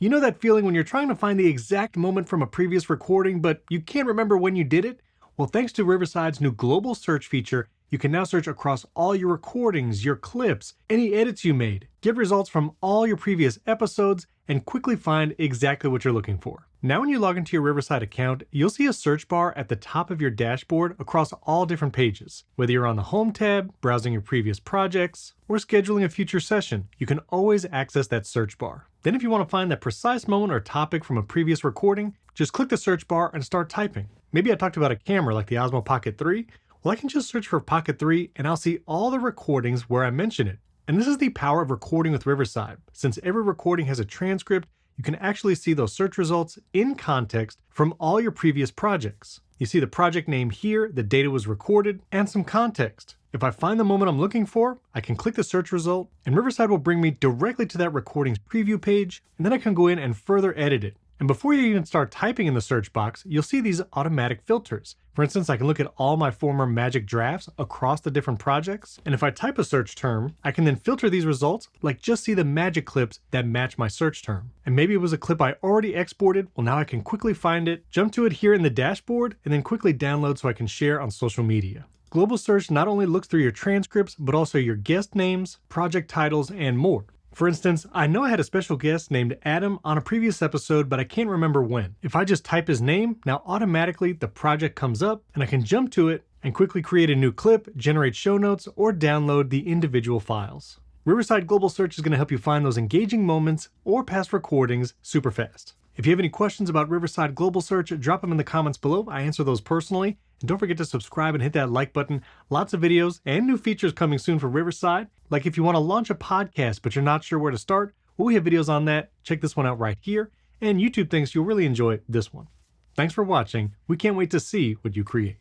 You know that feeling when you're trying to find the exact moment from a previous recording, but you can't remember when you did it? Well, thanks to Riverside's new global search feature, you can now search across all your recordings, your clips, any edits you made, get results from all your previous episodes, and quickly find exactly what you're looking for. Now when you log into your Riverside account, you'll see a search bar at the top of your dashboard across all different pages. Whether you're on the Home tab, browsing your previous projects, or scheduling a future session, you can always access that search bar. Then if you want to find that precise moment or topic from a previous recording, just click the search bar and start typing. Maybe I talked about a camera like the Osmo Pocket 3. Well, I can just search for Pocket 3 and I'll see all the recordings where I mention it. And this is the power of recording with Riverside. Since every recording has a transcript, you can actually see those search results in context from all your previous projects. You see the project name here, the date it was recorded, and some context. If I find the moment I'm looking for, I can click the search result, and Riverside will bring me directly to that recording's preview page, and then I can go in and further edit it. And before you even start typing in the search box, you'll see these automatic filters. For instance, I can look at all my former Magic drafts across the different projects. And if I type a search term, I can then filter these results, like just see the Magic clips that match my search term. And maybe it was a clip I already exported. Well, now I can quickly find it, jump to it here in the dashboard, and then quickly download so I can share on social media. Global Search not only looks through your transcripts, but also your guest names, project titles, and more. For instance, I know I had a special guest named Adam on a previous episode, but I can't remember when. If I just type his name, now automatically the project comes up and I can jump to it and quickly create a new clip, generate show notes, or download the individual files. Riverside Global Search is going to help you find those engaging moments or past recordings super fast. If you have any questions about Riverside Global Search, drop them in the comments below. I answer those personally. And don't forget to subscribe and hit that like button. Lots of videos and new features coming soon for Riverside. Like if you want to launch a podcast but you're not sure where to start, well, we have videos on that. Check this one out right here. And YouTube thinks you'll really enjoy this one. Thanks for watching. We can't wait to see what you create.